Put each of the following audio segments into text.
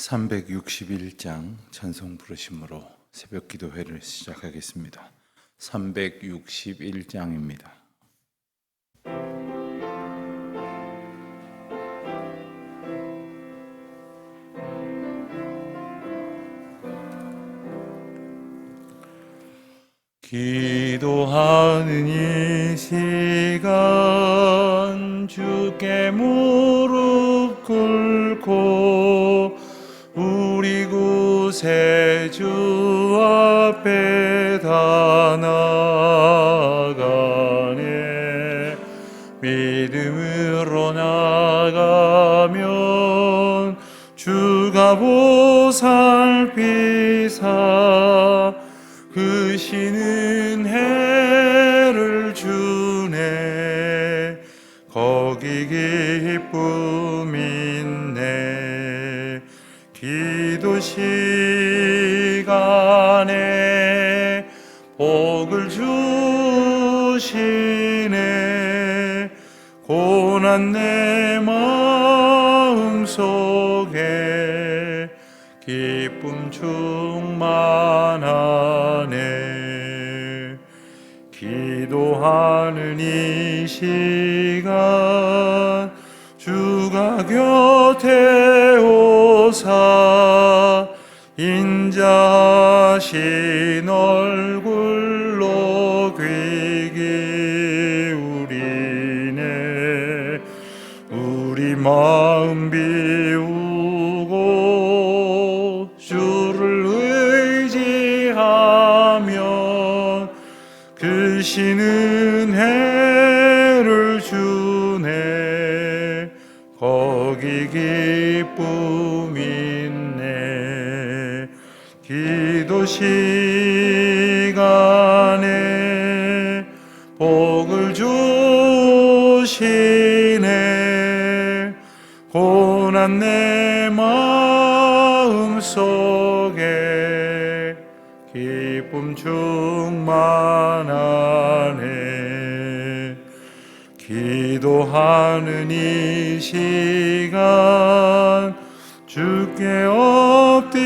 361장 찬송 부르심으로 새벽 기도회를 시작하겠습니다. 361장입니다. 기도하는 이 시간 주께 무릎 꿇고 우리 구세주 앞에 다 나가네. 믿음으로 나가면 주가 보살피사 크신 은혜를 주네. 거기 기쁨 있네. 기도 시간에 복을 주시네. 고난 내 마음 속에 기쁨 충만하네. 기도하는 이 시간 주가 곁에 오사 인자하신 얼굴로 귀 기울이네. 우리 마음 비우고 주를 의지하면 크신 은혜를 주네. 거기 기쁨 있네. 기도 시간에 복을 주시네. 고난 내 마음 속에 기쁨 충만하네. 기도하는 이 시간 주께 엎드려서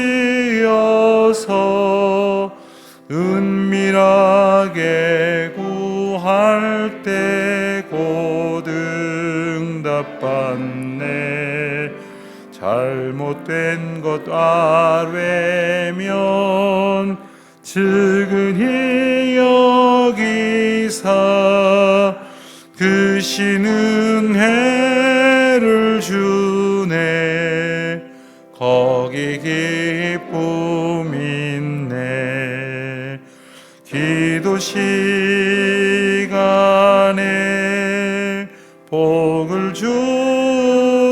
은밀하게 구할 때 곧 응답받네. 잘못된 것 아뢰면 측은히 여기사 크신 은혜를 주네. 거기 기쁨 있네. 기도 시간에 복을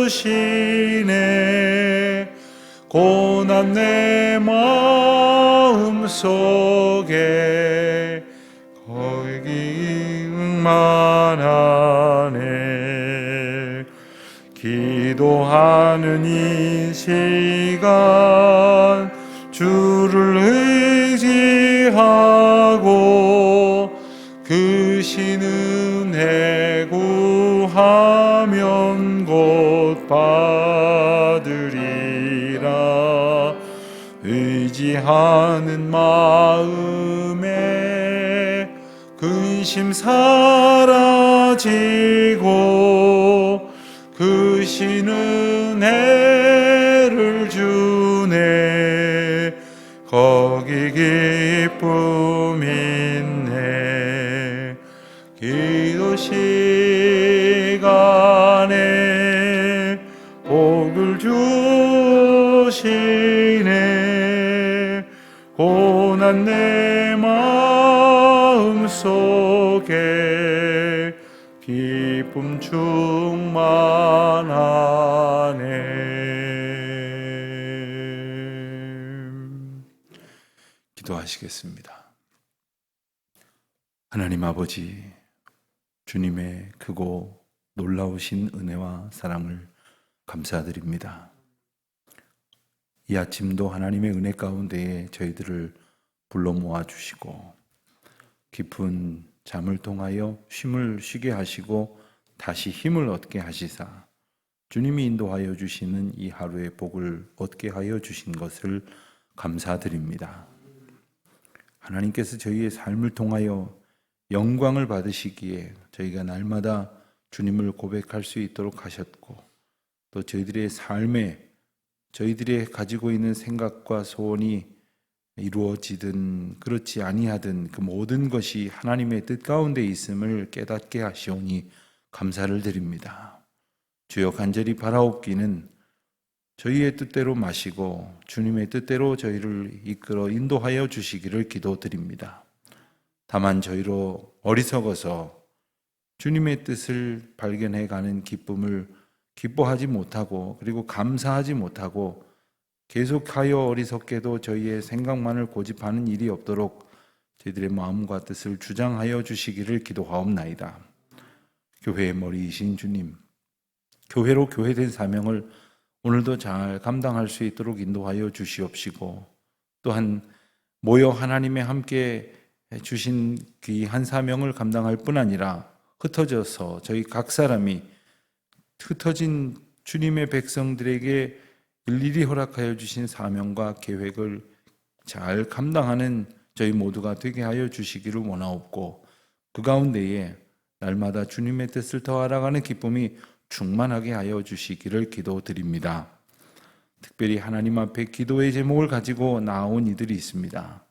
주시네. 고난 내 마음 속에 거기 응만하네. 기도하는 이 시간 주를 의지하고 크신 은혜 구하면 곧 받으리라. 의지하는 마음에 근심 사라지고 크신 은혜를 주네. 거기 기쁨 있네. 기도 시간에 복을 주시네. 고난 내 마음 속에 기쁨 충만하네. 기도하시겠습니다. 하나님 아버지, 주님의 크고 놀라우신 은혜와 사랑을 감사드립니다. 이 아침도 하나님의 은혜 가운데에 저희들을 불러 모아주시고 깊은 잠을 통하여 쉼을 쉬게 하시고 다시 힘을 얻게 하시사 주님이 인도하여 주시는 이 하루의 복을 얻게 하여 주신 것을 감사드립니다. 하나님께서 저희의 삶을 통하여 영광을 받으시기에 저희가 날마다 주님을 고백할 수 있도록 하셨고, 또 저희들의 삶에 저희들이 가지고 있는 생각과 소원이 이루어지든 그렇지 아니하든 그 모든 것이 하나님의 뜻 가운데 있음을 깨닫게 하시오니 감사를 드립니다. 주여, 간절히 바라옵기는 저희의 뜻대로 마시고 주님의 뜻대로 저희를 이끌어 인도하여 주시기를 기도드립니다. 다만 저희로 어리석어서 주님의 뜻을 발견해가는 기쁨을 기뻐하지 못하고, 그리고 감사하지 못하고 계속하여 어리석게도 저희의 생각만을 고집하는 일이 없도록 저희들의 마음과 뜻을 주장하여 주시기를 기도하옵나이다. 교회의 머리이신 주님, 교회로 교회된 사명을 오늘도 잘 감당할 수 있도록 인도하여 주시옵시고, 또한 모여 하나님의 함께 주신 귀한 사명을 감당할 뿐 아니라 흩어져서 저희 각 사람이 흩어진 주님의 백성들에게 일일이 허락하여 주신 사명과 계획을 잘 감당하는 저희 모두가 되게 하여 주시기를 원하옵고, 그 가운데에 날마다 주님의 뜻을 더 알아가는 기쁨이 충만하게 하여 주시기를 기도드립니다. 특별히 하나님 앞에 기도의 제목을 가지고 나온 이들이 있습니다.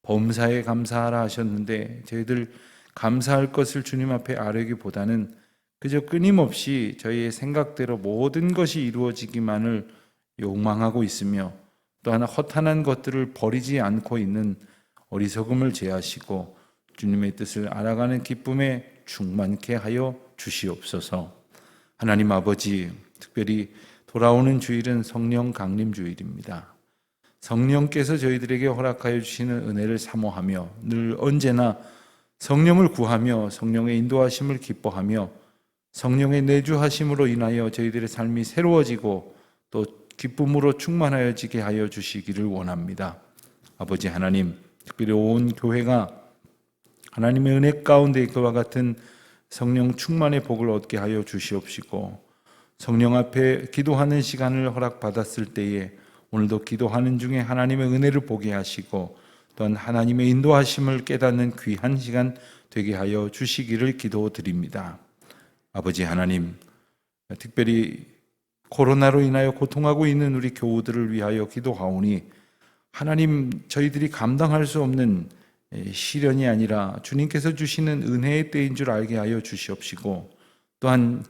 범사에 감사하라 하셨는데 저희들 감사할 것을 주님 앞에 아뢰기보다는 그저 끊임없이 저희의 생각대로 모든 것이 이루어지기만을 욕망하고 있으며, 또한 허탄한 것들을 버리지 않고 있는 어리석음을 제하시고 주님의 뜻을 알아가는 기쁨에 충만케 하여 주시옵소서. 하나님 아버지, 특별히 돌아오는 주일은 성령 강림 주일입니다. 성령께서 저희들에게 허락하여 주시는 은혜를 사모하며 늘 언제나 성령을 구하며 성령의 인도하심을 기뻐하며 성령의 내주하심으로 인하여 저희들의 삶이 새로워지고 또 기쁨으로 충만하여지게 하여 주시기를 원합니다. 아버지 하나님, 특별히 온 교회가 하나님의 은혜 가운데 그와 같은 성령 충만의 복을 얻게 하여 주시옵시고, 성령 앞에 기도하는 시간을 허락받았을 때에 오늘도 기도하는 중에 하나님의 은혜를 보게 하시고 또한 하나님의 인도하심을 깨닫는 귀한 시간 되게 하여 주시기를 기도드립니다. 아버지 하나님, 특별히 코로나로 인하여 고통하고 있는 우리 교우들을 위하여 기도하오니 하나님, 저희들이 감당할 수 없는 시련이 아니라 주님께서 주시는 은혜의 때인 줄 알게 하여 주시옵시고, 또한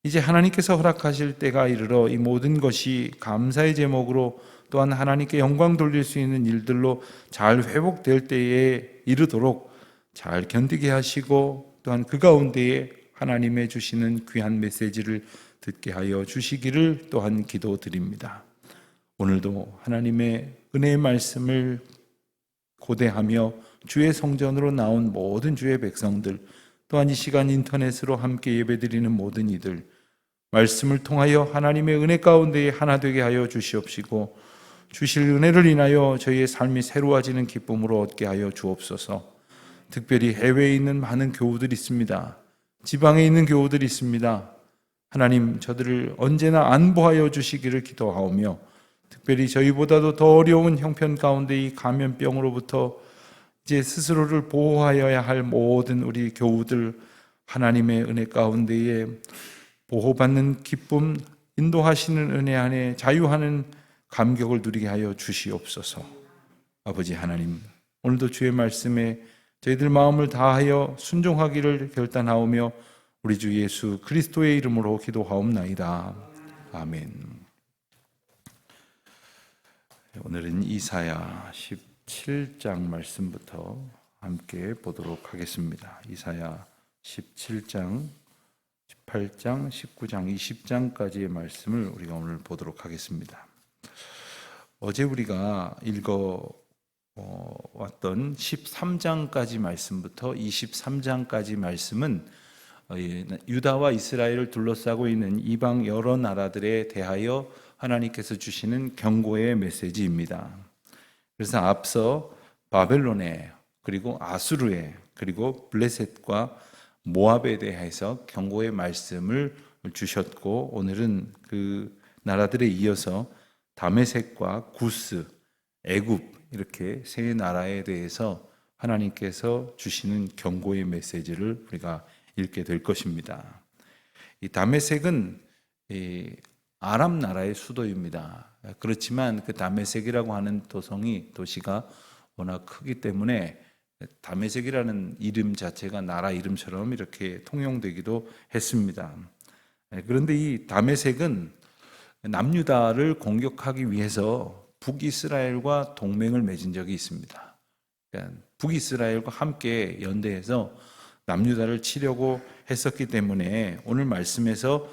이제 하나님께서 허락하실 때가 이르러 이 모든 것이 감사의 제목으로 또한 하나님께 영광 돌릴 수 있는 일들로 잘 회복될 때에 이르도록 잘 견디게 하시고, 또한 그 가운데에 하나님의 주시는 귀한 메시지를 듣게 하여 주시기를 또한 기도드립니다. 오늘도 하나님의 은혜의 말씀을 고대하며 주의 성전으로 나온 모든 주의 백성들, 또한 이 시간 인터넷으로 함께 예배드리는 모든 이들, 말씀을 통하여 하나님의 은혜 가운데 하나 되게 하여 주시옵시고, 주실 은혜를 인하여 저희의 삶이 새로워지는 기쁨으로 얻게 하여 주옵소서. 특별히 해외에 있는 많은 교우들이 있습니다. 지방에 있는 교우들이 있습니다. 하나님, 저들을 언제나 안보하여 주시기를 기도하오며, 특별히 저희보다도 더 어려운 형편 가운데 이 감염병으로부터 이제 스스로를 보호하여야 할 모든 우리 교우들, 하나님의 은혜 가운데에 보호받는 기쁨, 인도하시는 은혜 안에 자유하는 감격을 누리게 하여 주시옵소서. 아버지 하나님, 오늘도 주의 말씀에 저희들 마음을 다하여 순종하기를 결단하오며 우리 주 예수 그리스도의 이름으로 기도하옵나이다. 아멘. 오늘은 이사야 17장 말씀부터 함께 보도록 하겠습니다. 이사야 17장, 18장, 19장, 20장까지의 말씀을 우리가 오늘 보도록 하겠습니다. 어제 우리가 왔던 13장까지 말씀부터 23장까지 말씀은 유다와 이스라엘을 둘러싸고 있는 이방 여러 나라들에 대하여 하나님께서 주시는 경고의 메시지입니다. 그래서 앞서 바벨론에, 그리고 아수르에, 그리고 블레셋과 모압에 대해서 경고의 말씀을 주셨고, 오늘은 그 나라들에 이어서 다메섹과 구스, 애굽 이렇게 세 나라에 대해서 하나님께서 주시는 경고의 메시지를 우리가 읽게 될 것입니다. 이 다메섹은 이 아람 나라의 수도입니다. 그렇지만 그 다메섹이라고 하는 도시가 워낙 크기 때문에 다메섹이라는 이름 자체가 나라 이름처럼 이렇게 통용되기도 했습니다. 그런데 이 다메섹은 남유다를 공격하기 위해서 북이스라엘과 동맹을 맺은 적이 있습니다. 그러니까 북이스라엘과 함께 연대해서 남유다를 치려고 했었기 때문에 오늘 말씀에서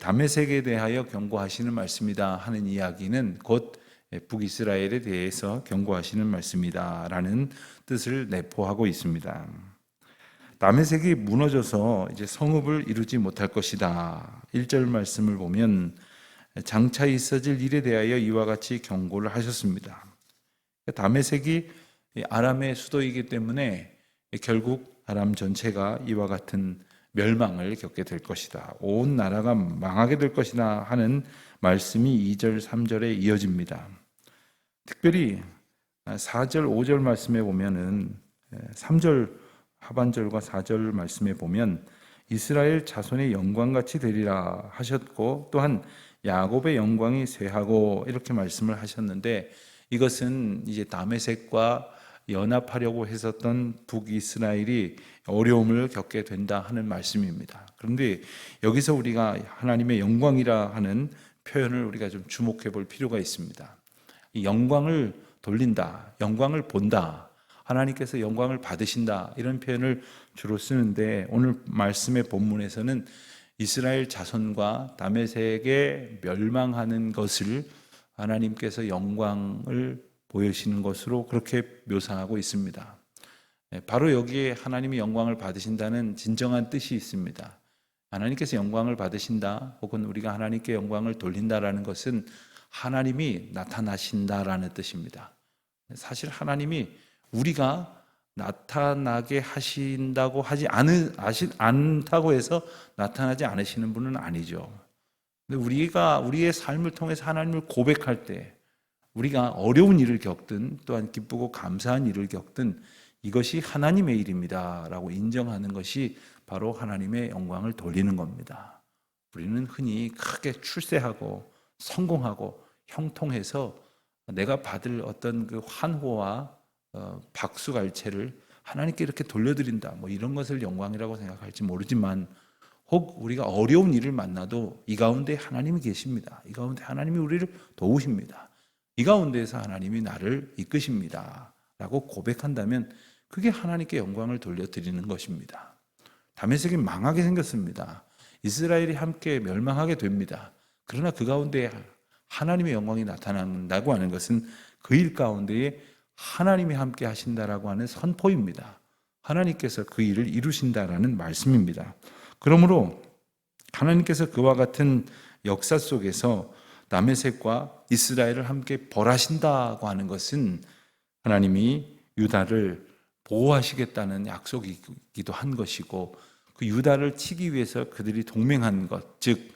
다메섹에 대하여 경고하시는 말씀이다 하는 이야기는 곧 북이스라엘에 대해서 경고하시는 말씀이다 라는 뜻을 내포하고 있습니다. 다메섹이 무너져서 이제 성읍을 이루지 못할 것이다. 1절 말씀을 보면 장차 있어질 일에 대하여 이와 같이 경고를 하셨습니다. 다메섹이 아람의 수도이기 때문에 결국 아람 전체가 이와 같은 멸망을 겪게 될 것이다. 온 나라가 망하게 될 것이다 하는 말씀이 2절, 3절에 이어집니다. 특별히 4절, 5절 말씀에 보면은 3절 하반절과 4절 말씀에 보면 이스라엘 자손의 영광같이 되리라 하셨고 또한 야곱의 영광이 쇠하고 이렇게 말씀을 하셨는데 이것은 이제 다메섹과 연합하려고 했었던 북이스라엘이 어려움을 겪게 된다 하는 말씀입니다. 그런데 여기서 우리가 하나님의 영광이라 하는 표현을 우리가 좀 주목해 볼 필요가 있습니다. 이 영광을 돌린다, 영광을 본다, 하나님께서 영광을 받으신다 이런 표현을 주로 쓰는데 오늘 말씀의 본문에서는 이스라엘 자손과 다메섹에 멸망하는 것을 하나님께서 영광을 보여주시는 것으로 그렇게 묘사하고 있습니다. 바로 여기에 하나님이 영광을 받으신다는 진정한 뜻이 있습니다. 하나님께서 영광을 받으신다 혹은 우리가 하나님께 영광을 돌린다라는 것은 하나님이 나타나신다라는 뜻입니다. 사실 하나님이 우리가 나타나게 하신다고 하지 않다고 해서 나타나지 않으시는 분은 아니죠. 근데 우리가 우리의 삶을 통해서 하나님을 고백할 때 우리가 어려운 일을 겪든 또한 기쁘고 감사한 일을 겪든 이것이 하나님의 일입니다 라고 인정하는 것이 바로 하나님의 영광을 돌리는 겁니다. 우리는 흔히 크게 출세하고 성공하고 형통해서 내가 받을 어떤 그 환호와 박수갈채를 하나님께 이렇게 돌려드린다 뭐 이런 것을 영광이라고 생각할지 모르지만 혹 우리가 어려운 일을 만나도 이 가운데 하나님이 계십니다. 이 가운데 하나님이 우리를 도우십니다. 이 가운데에서 하나님이 나를 이끄십니다 라고 고백한다면 그게 하나님께 영광을 돌려드리는 것입니다. 다메섹이 망하게 생겼습니다. 이스라엘이 함께 멸망하게 됩니다. 그러나 그 가운데 하나님의 영광이 나타난다고 하는 것은 그 일 가운데에 하나님이 함께 하신다라고 하는 선포입니다. 하나님께서 그 일을 이루신다라는 말씀입니다. 그러므로 하나님께서 그와 같은 역사 속에서 다메섹과 이스라엘을 함께 벌하신다고 하는 것은 하나님이 유다를 보호하시겠다는 약속이기도 한 것이고 그 유다를 치기 위해서 그들이 동맹한 것, 즉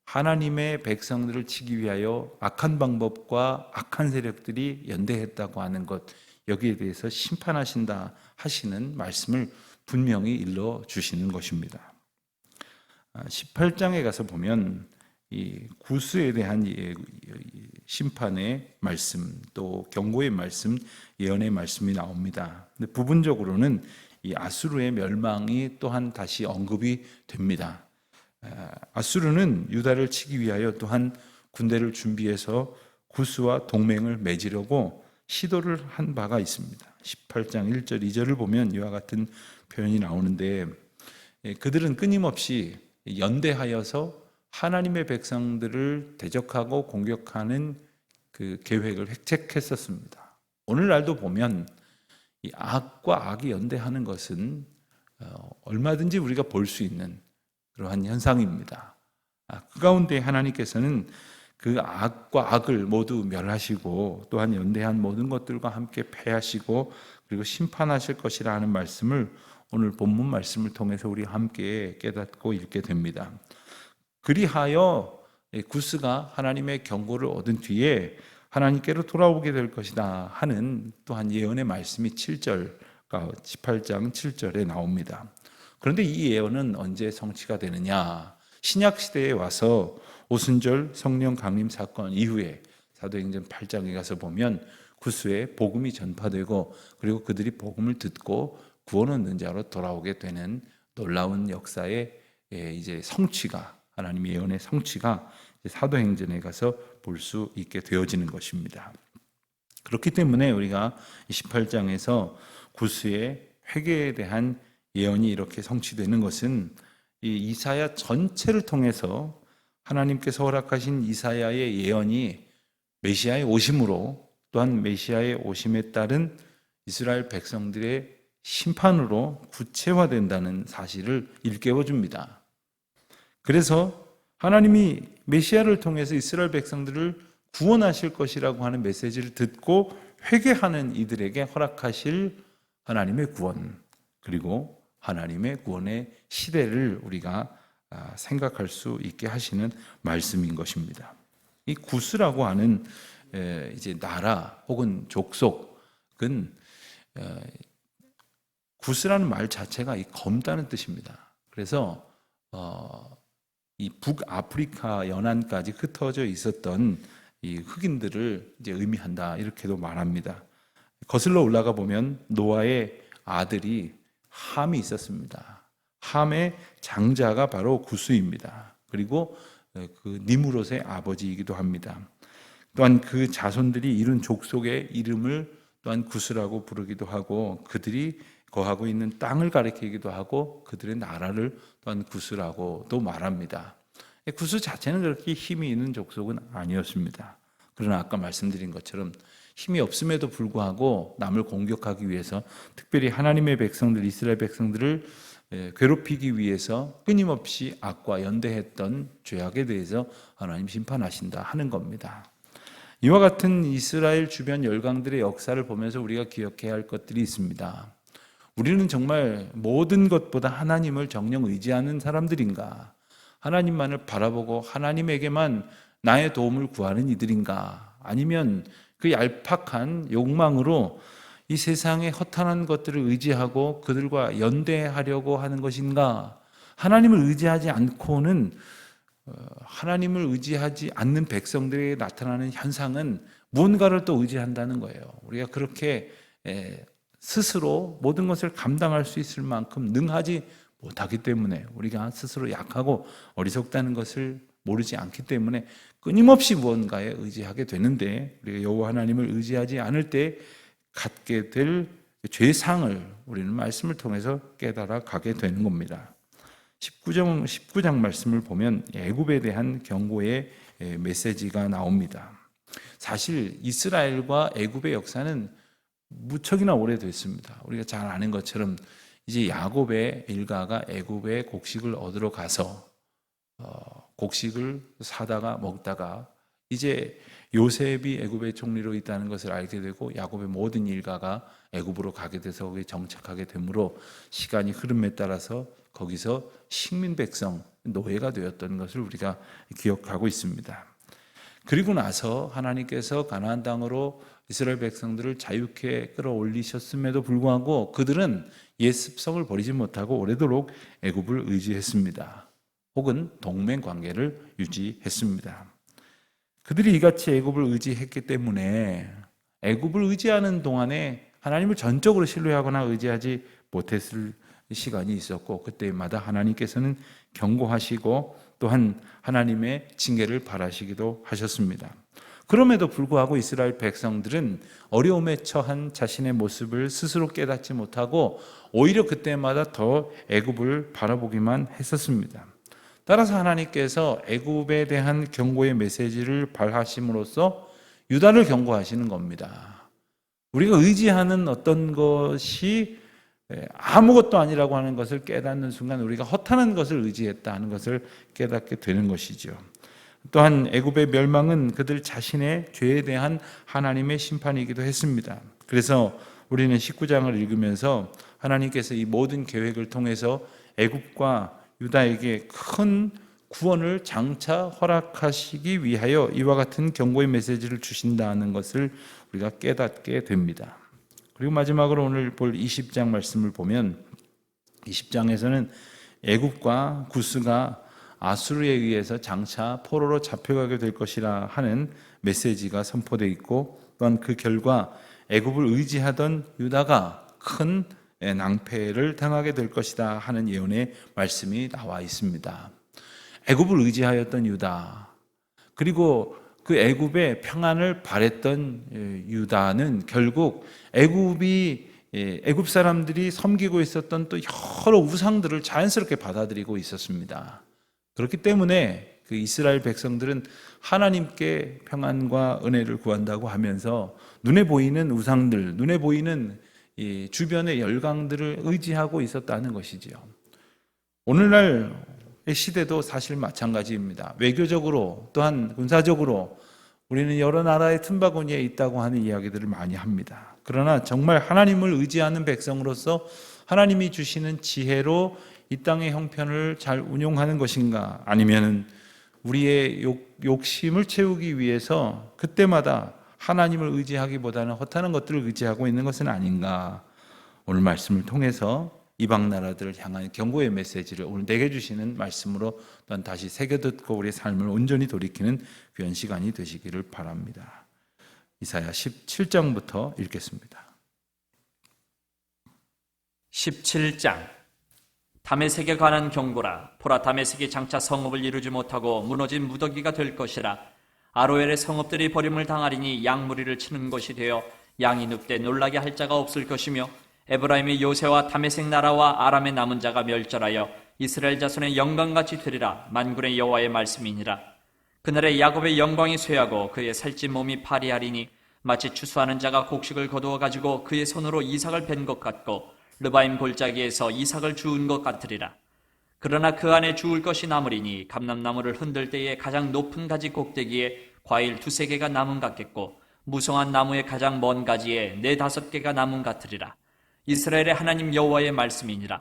하나님의 백성들을 치기 위하여 악한 방법과 악한 세력들이 연대했다고 하는 것, 여기에 대해서 심판하신다 하시는 말씀을 분명히 일러 주시는 것입니다. 18장에 가서 보면 이 구스에 대한 심판의 말씀, 또 경고의 말씀, 예언의 말씀이 나옵니다. 근데 부분적으로는 이 아수르의 멸망이 또한 다시 언급이 됩니다. 아수르는 유다를 치기 위하여 또한 군대를 준비해서 구스와 동맹을 맺으려고 시도를 한 바가 있습니다. 18장 1절 2절을 보면 이와 같은 표현이 나오는데 그들은 끊임없이 연대하여서 하나님의 백성들을 대적하고 공격하는 그 계획을 획책했었습니다. 오늘날도 보면 이 악과 악이 연대하는 것은 얼마든지 우리가 볼 수 있는 그러한 현상입니다. 그 가운데 하나님께서는 그 악과 악을 모두 멸하시고 또한 연대한 모든 것들과 함께 패하시고 그리고 심판하실 것이라 하는 말씀을 오늘 본문 말씀을 통해서 우리 함께 깨닫고 읽게 됩니다. 그리하여 구스가 하나님의 경고를 얻은 뒤에 하나님께로 돌아오게 될 것이다 하는 또한 예언의 말씀이 7절, 18장 7절에 나옵니다. 그런데 이 예언은 언제 성취가 되느냐? 신약 시대에 와서 오순절 성령 강림 사건 이후에 사도행전 8장에 가서 보면 구스에 복음이 전파되고 그리고 그들이 복음을 듣고 구원 얻는 자로 돌아오게 되는 놀라운 역사의 이제 성취가, 하나님의 예언의 성취가 사도행전에 가서 볼 수 있게 되어지는 것입니다. 그렇기 때문에 우리가 28장에서 구스의 회개에 대한 예언이 이렇게 성취되는 것은 이 이사야 전체를 통해서 하나님께서 허락하신 이사야의 예언이 메시아의 오심으로, 또한 메시아의 오심에 따른 이스라엘 백성들의 심판으로 구체화된다는 사실을 일깨워 줍니다. 그래서 하나님이 메시아를 통해서 이스라엘 백성들을 구원하실 것이라고 하는 메시지를 듣고 회개하는 이들에게 허락하실 하나님의 구원, 그리고 하나님의 구원의 시대를 우리가 생각할 수 있게 하시는 말씀인 것입니다. 이 구스라고 하는 이제 나라 혹은 족속은 구스라는 말 자체가 이 검다는 뜻입니다. 그래서 이 북아프리카 연안까지 흩어져 있었던 이 흑인들을 이제 의미한다, 이렇게도 말합니다. 거슬러 올라가 보면 노아의 아들이 함이 있었습니다. 함의 장자가 바로 구스입니다. 그리고 그 니무롯의 아버지이기도 합니다. 또한 그 자손들이 이룬 족속의 이름을 또한 구스라고 부르기도 하고, 그들이 거하고 있는 땅을 가리키기도 하고, 그들의 나라를 또한 구스라고도 말합니다. 구스 자체는 그렇게 힘이 있는 족속은 아니었습니다. 그러나 아까 말씀드린 것처럼 힘이 없음에도 불구하고 남을 공격하기 위해서, 특별히 하나님의 백성들, 이스라엘 백성들을 괴롭히기 위해서 끊임없이 악과 연대했던 죄악에 대해서 하나님 심판하신다 하는 겁니다. 이와 같은 이스라엘 주변 열강들의 역사를 보면서 우리가 기억해야 할 것들이 있습니다. 우리는 정말 모든 것보다 하나님을 정녕 의지하는 사람들인가? 하나님만을 바라보고 하나님에게만 나의 도움을 구하는 이들인가? 아니면 그 얄팍한 욕망으로 이 세상의 허탄한 것들을 의지하고 그들과 연대하려고 하는 것인가? 하나님을 의지하지 않고는, 하나님을 의지하지 않는 백성들에게 나타나는 현상은 무언가를 또 의지한다는 거예요. 우리가 그렇게 스스로 모든 것을 감당할 수 있을 만큼 능하지 못하기 때문에, 우리가 스스로 약하고 어리석다는 것을 모르지 않기 때문에 끊임없이 무언가에 의지하게 되는데, 우리가 여호와 하나님을 의지하지 않을 때 갖게 될 죄상을 우리는 말씀을 통해서 깨달아 가게 되는 겁니다. 19장 말씀을 보면 애굽에 대한 경고의 메시지가 나옵니다. 사실 이스라엘과 애굽의 역사는 무척이나 오래됐습니다. 우리가 잘 아는 것처럼 이제 야곱의 일가가 애굽에 곡식을 얻으러 가서 곡식을 사다가 먹다가 이제 요셉이 애굽의 총리로 있다는 것을 알게 되고 야곱의 모든 일가가 애굽으로 가게 돼서 거기에 정착하게 되므로 시간이 흐름에 따라서 거기서 식민 백성, 노예가 되었던 것을 우리가 기억하고 있습니다. 그리고 나서 하나님께서 가나안 땅으로 이스라엘 백성들을 자유케 끌어올리셨음에도 불구하고 그들은 옛 습성을 버리지 못하고 오래도록 애굽을 의지했습니다. 혹은 동맹 관계를 유지했습니다. 그들이 이같이 애굽을 의지했기 때문에 애굽을 의지하는 동안에 하나님을 전적으로 신뢰하거나 의지하지 못했을 시간이 있었고, 그때마다 하나님께서는 경고하시고 또한 하나님의 징계를 바라시기도 하셨습니다. 그럼에도 불구하고 이스라엘 백성들은 어려움에 처한 자신의 모습을 스스로 깨닫지 못하고 오히려 그때마다 더 애굽을 바라보기만 했었습니다. 따라서 하나님께서 애굽에 대한 경고의 메시지를 발하심으로써 유다를 경고하시는 겁니다. 우리가 의지하는 어떤 것이 아무것도 아니라고 하는 것을 깨닫는 순간 우리가 허탄한 것을 의지했다 하는 것을 깨닫게 되는 것이죠. 또한 애굽의 멸망은 그들 자신의 죄에 대한 하나님의 심판이기도 했습니다. 그래서 우리는 19장을 읽으면서 하나님께서 이 모든 계획을 통해서 애굽과 유다에게 큰 구원을 장차 허락하시기 위하여 이와 같은 경고의 메시지를 주신다는 것을 우리가 깨닫게 됩니다. 그리고 마지막으로 오늘 볼 20장 말씀을 보면 20장에서는 애굽과 구스가 아수르에 의해서 장차 포로로 잡혀가게 될 것이라 하는 메시지가 선포되어 있고, 또한 그 결과 애굽을 의지하던 유다가 큰 낭패를 당하게 될 것이다 하는 예언의 말씀이 나와 있습니다. 애굽을 의지하였던 유다, 그리고 그 애굽의 평안을 바랬던 유다는 결국 애굽 사람들이 섬기고 있었던 또 여러 우상들을 자연스럽게 받아들이고 있었습니다. 그렇기 때문에 그 이스라엘 백성들은 하나님께 평안과 은혜를 구한다고 하면서 눈에 보이는 우상들, 눈에 보이는 이 주변의 열강들을 의지하고 있었다는 것이지요. 오늘날의 시대도 사실 마찬가지입니다. 외교적으로 또한 군사적으로 우리는 여러 나라의 틈바구니에 있다고 하는 이야기들을 많이 합니다. 그러나 정말 하나님을 의지하는 백성으로서 하나님이 주시는 지혜로 이 땅의 형편을 잘 운용하는 것인가, 아니면 우리의 욕심을 채우기 위해서 그때마다 하나님을 의지하기보다는 허탄한 것들을 의지하고 있는 것은 아닌가. 오늘 말씀을 통해서 이방 나라들을 향한 경고의 메시지를 오늘 내게 주시는 말씀으로 또한 다시 새겨듣고 우리의 삶을 온전히 돌이키는 귀한 시간이 되시기를 바랍니다. 이사야 17장부터 읽겠습니다. 17장. 다메섹에 관한 경고라. 보라, 다메섹이 장차 성읍을 이루지 못하고 무너진 무더기가 될 것이라. 아로엘의 성읍들이 버림을 당하리니 양무리를 치는 것이 되어 양이 늑대 놀라게 할 자가 없을 것이며, 에브라임의 요새와 다메섹 나라와 아람의 남은 자가 멸절하여 이스라엘 자손의 영광같이 되리라. 만군의 여호와의 말씀이니라. 그날에 야곱의 영광이 쇠하고 그의 살찐 몸이 파리하리니, 마치 추수하는 자가 곡식을 거두어 가지고 그의 손으로 이삭을 벤 것 같고 르바임 골짜기에서 이삭을 주운 것 같으리라. 그러나 그 안에 주울 것이 남으리니, 감람나무를 흔들 때에 가장 높은 가지 꼭대기에 과일 2-3개가 남은 같겠고, 무성한 나무의 가장 먼 가지에 4-5개가 남은 같으리라. 이스라엘의 하나님 여호와의 말씀이니라.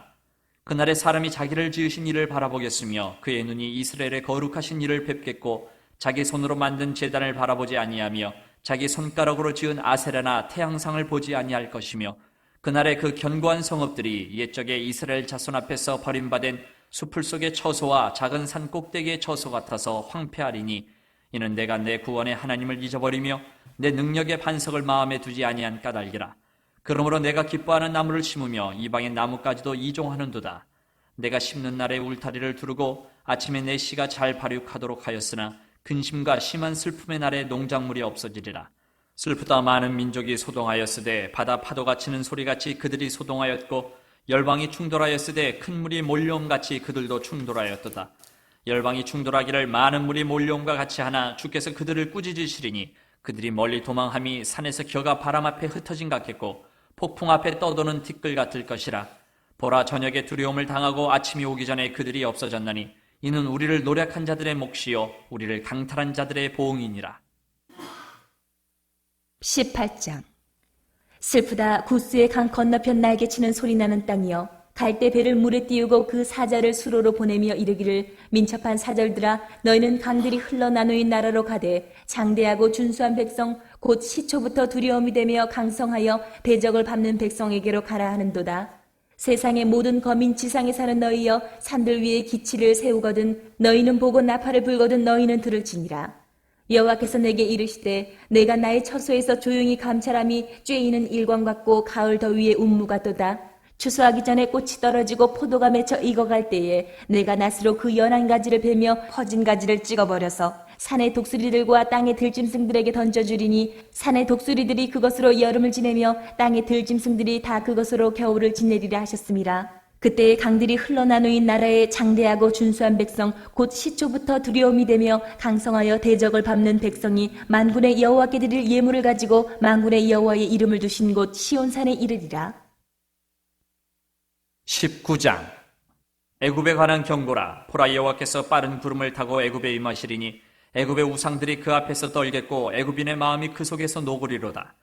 그날에 사람이 자기를 지으신 이를 바라보겠으며 그의 눈이 이스라엘의 거룩하신 이를 뵙겠고, 자기 손으로 만든 제단을 바라보지 아니하며 자기 손가락으로 지은 아세라나 태양상을 보지 아니할 것이며, 그날에 그 견고한 성읍들이 옛적에 이스라엘 자손 앞에서 버림받은 수풀 속의 처소와 작은 산 꼭대기의 처소 같아서 황폐하리니, 이는 내가 내 구원의 하나님을 잊어버리며 내 능력의 반석을 마음에 두지 아니한 까닭이라. 그러므로 내가 기뻐하는 나무를 심으며 이방의 나무까지도 이종하는도다. 내가 심는 날에 울타리를 두르고 아침에 내 씨가 잘 발육하도록 하였으나, 근심과 심한 슬픔의 날에 농작물이 없어지리라. 슬프다 많은 민족이 소동하였으되 바다 파도가 치는 소리같이 그들이 소동하였고, 열방이 충돌하였으되 큰 물이 몰려옴같이 그들도 충돌하였도다. 열방이 충돌하기를 많은 물이 몰려옴과 같이 하나 주께서 그들을 꾸짖으시리니, 그들이 멀리 도망함이 산에서 겨가 바람 앞에 흩어진 같겠고 폭풍 앞에 떠도는 티끌 같을 것이라. 보라, 저녁에 두려움을 당하고 아침이 오기 전에 그들이 없어졌나니, 이는 우리를 노력한 자들의 몫이요 우리를 강탈한 자들의 보응이니라. 18장. 슬프다, 구스의 강 건너편 날개치는 소리나는 땅이여, 갈대 배를 물에 띄우고 그 사자를 수로로 보내며 이르기를, 민첩한 사절들아, 너희는 강들이 흘러나누인 나라로 가되 장대하고 준수한 백성 곧 시초부터 두려움이 되며 강성하여 대적을 밟는 백성에게로 가라 하는도다. 세상의 모든 거민 지상에 사는 너희여, 산들 위에 기치를 세우거든 너희는 보고 나팔을 불거든 너희는 들을지니라. 여호와께서 내게 이르시되, 내가 나의 처소에서 조용히 감찰함이 쬐이는 일광 같고 가을 더위에 운무 같도다. 추수하기 전에 꽃이 떨어지고 포도가 맺혀 익어갈 때에 내가 낫으로 그 연한 가지를 베며 퍼진 가지를 찍어버려서 산의 독수리들과 땅의 들짐승들에게 던져주리니, 산의 독수리들이 그것으로 여름을 지내며 땅의 들짐승들이 다 그것으로 겨울을 지내리라 하셨습니다. 그때의 강들이 흘러나누인 나라의 장대하고 준수한 백성 곧 시초부터 두려움이 되며 강성하여 대적을 밟는 백성이 만군의 여호와께 드릴 예물을 가지고 만군의 여호와의 이름을 두신 곳 시온산에 이르리라. 19장. 애굽에 관한 경고라. 보라, 여호와께서 빠른 구름을 타고 애굽에 임하시리니, 애굽의 우상들이 그 앞에서 떨겠고 애굽인의 마음이 그 속에서 녹으리로다.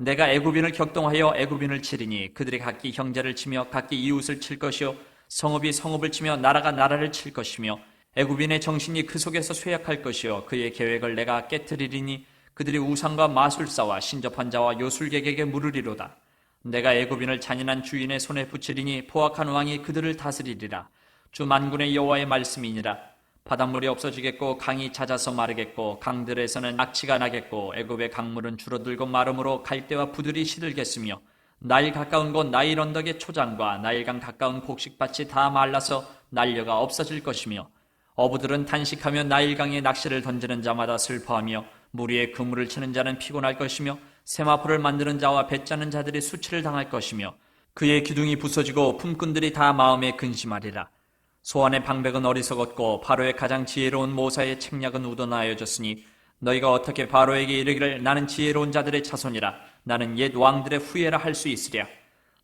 내가 애굽인을 격동하여 애굽인을 치리니, 그들이 각기 형제를 치며 각기 이웃을 칠 것이요 성읍이 성읍을 치며 나라가 나라를 칠 것이며, 애굽인의 정신이 그 속에서 쇠약할 것이요 그의 계획을 내가 깨뜨리리니 그들이 우상과 마술사와 신접한 자와 요술객에게 물으리로다. 내가 애굽인을 잔인한 주인의 손에 붙이리니 포악한 왕이 그들을 다스리리라. 주 만군의 여호와의 말씀이니라. 바닷물이 없어지겠고 강이 잦아서 마르겠고 강들에서는 악취가 나겠고 애굽의 강물은 줄어들고 마름으로 갈대와 부들이 시들겠으며 나일 가까운 곳 나일 언덕의 초장과 나일강 가까운 곡식밭이 다 말라서 난려가 없어질 것이며 어부들은 단식하며 나일강에 낚시를 던지는 자마다 슬퍼하며 물 위에 그물을 치는 자는 피곤할 것이며 세마포를 만드는 자와 배 짜는 자들이 수치를 당할 것이며 그의 기둥이 부서지고 품꾼들이 다 마음에 근심하리라. 소안의 방백은 어리석었고 바로의 가장 지혜로운 모사의 책략은 우러나여졌으니 너희가 어떻게 바로에게 이르기를 나는 지혜로운 자들의 자손이라 나는 옛 왕들의 후예라 할 수 있으랴.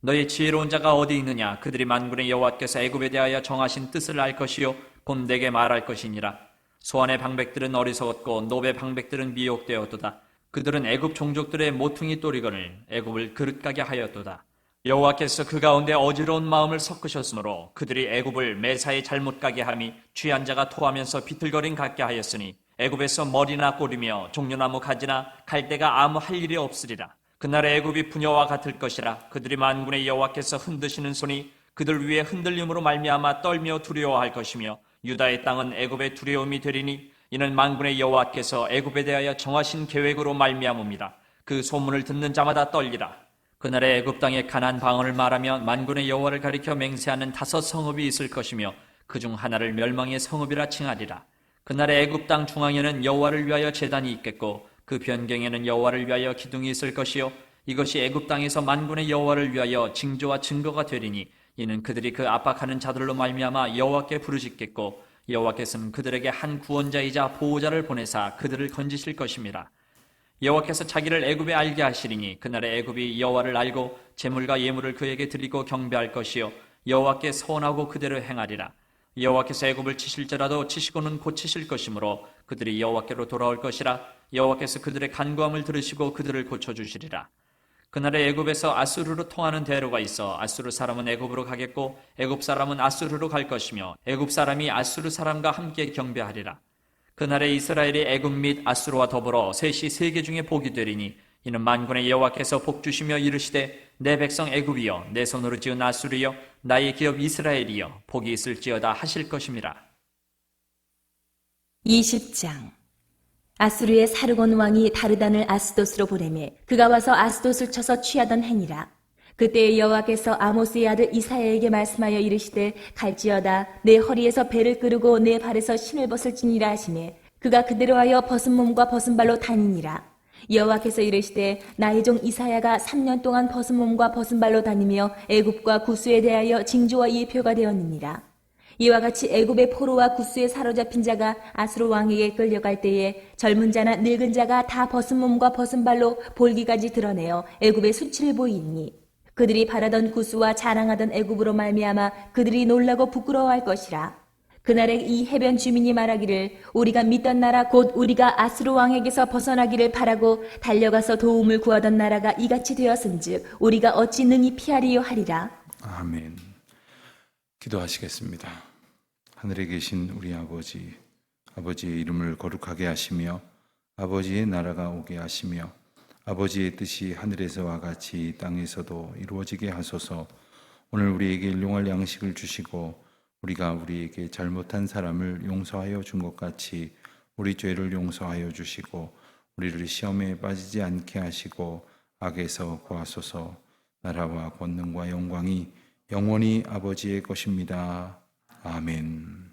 너희 지혜로운 자가 어디 있느냐. 그들이 만군의 여호와께서 애굽에 대하여 정하신 뜻을 알 것이요 곧 내게 말할 것이니라. 소안의 방백들은 어리석었고 노베 방백들은 미혹되었도다. 그들은 애굽 종족들의 모퉁이 또리건을 애굽을 그릇가게 하였도다. 여호와께서 그 가운데 어지러운 마음을 섞으셨으므로 그들이 애굽을 매사에 잘못 가게 함이 취한 자가 토하면서 비틀거림 같게 하였으니 애굽에서 머리나 꼬리며 종려나무 가지나 갈대가 아무 할 일이 없으리라. 그날의 애굽이 부녀와 같을 것이라. 그들이 만군의 여호와께서 흔드시는 손이 그들 위에 흔들림으로 말미암아 떨며 두려워할 것이며 유다의 땅은 애굽의 두려움이 되리니 이는 만군의 여호와께서 애굽에 대하여 정하신 계획으로 말미암음이라. 그 소문을 듣는 자마다 떨리라. 그날의 애굽 땅에 가나안 방언을 말하며 만군의 여호와를 가리켜 맹세하는 5 성읍이 있을 것이며 그중 하나를 멸망의 성읍이라 칭하리라. 그날의 애굽 땅 중앙에는 여호와를 위하여 제단이 있겠고 그 변경에는 여호와를 위하여 기둥이 있을 것이요 이것이 애굽 땅에서 만군의 여호와를 위하여 징조와 증거가 되리니 이는 그들이 그 압박하는 자들로 말미암아 여호와께 부르짖겠고 여호와께서는 그들에게 한 구원자이자 보호자를 보내사 그들을 건지실 것임이라. 여호와께서 자기를 애굽에 알게 하시리니 그날의 애굽이 여호와를 알고 제물과 예물을 그에게 드리고 경배할 것이요 여호와께 서원하고 그대로 행하리라. 여호와께서 애굽을 치실지라도 치시고는 고치실 것이므로 그들이 여호와께로 돌아올 것이라. 여호와께서 그들의 간구함을 들으시고 그들을 고쳐주시리라. 그날에 애굽에서 아수르로 통하는 대로가 있어 아수르 사람은 애굽으로 가겠고 애굽 사람은 아수르로 갈 것이며 애굽 사람이 아수르 사람과 함께 경배하리라. 그날에 이스라엘이 애굽 및 아수르와 더불어 셋이 세계 중에 복이 되리니 이는 만군의 여호와께서 복 주시며 이르시되 내 백성 애굽이여 내 손으로 지은 아수르여 나의 기업 이스라엘이여 복이 있을지어다 하실 것임이라. 20장. 아수르의 사르곤 왕이 다르단을 아스돗으로 보내매 그가 와서 아스돗을 쳐서 취하던 행이라. 그때 여호와께서 아모스의 아들 이사야에게 말씀하여 이르시되 갈지어다 내 허리에서 배를 끄르고 내 발에서 신을 벗을지니라 하시매 그가 그대로 하여 벗은 몸과 벗은 발로 다니니라. 여호와께서 이르시되 나의 종 이사야가 3년 동안 벗은 몸과 벗은 발로 다니며 애굽과 구스에 대하여 징조와 예표가 되었느니라. 이와 같이 애굽의 포로와 구스에 사로잡힌 자가 아수르 왕에게 끌려갈 때에 젊은 자나 늙은 자가 다 벗은 몸과 벗은 발로 볼기까지 드러내어 애굽의 수치를 보이니 그들이 바라던 구스와 자랑하던 애굽으로 말미암아 그들이 놀라고 부끄러워할 것이라. 그날에 이 해변 주민이 말하기를 우리가 믿던 나라 곧 우리가 아수르 왕에게서 벗어나기를 바라고 달려가서 도움을 구하던 나라가 이같이 되었은즉 우리가 어찌 능히 피하리요 하리라. 아멘. 기도하시겠습니다. 하늘에 계신 우리 아버지, 아버지의 이름을 거룩하게 하시며 아버지의 나라가 오게 하시며 아버지의 뜻이 하늘에서와 같이 땅에서도 이루어지게 하소서. 오늘 우리에게 일용할 양식을 주시고 우리가 우리에게 잘못한 사람을 용서하여 준 것 같이 우리 죄를 용서하여 주시고 우리를 시험에 빠지지 않게 하시고 악에서 구하소서. 나라와 권능과 영광이 영원히 아버지의 것입니다. 아멘.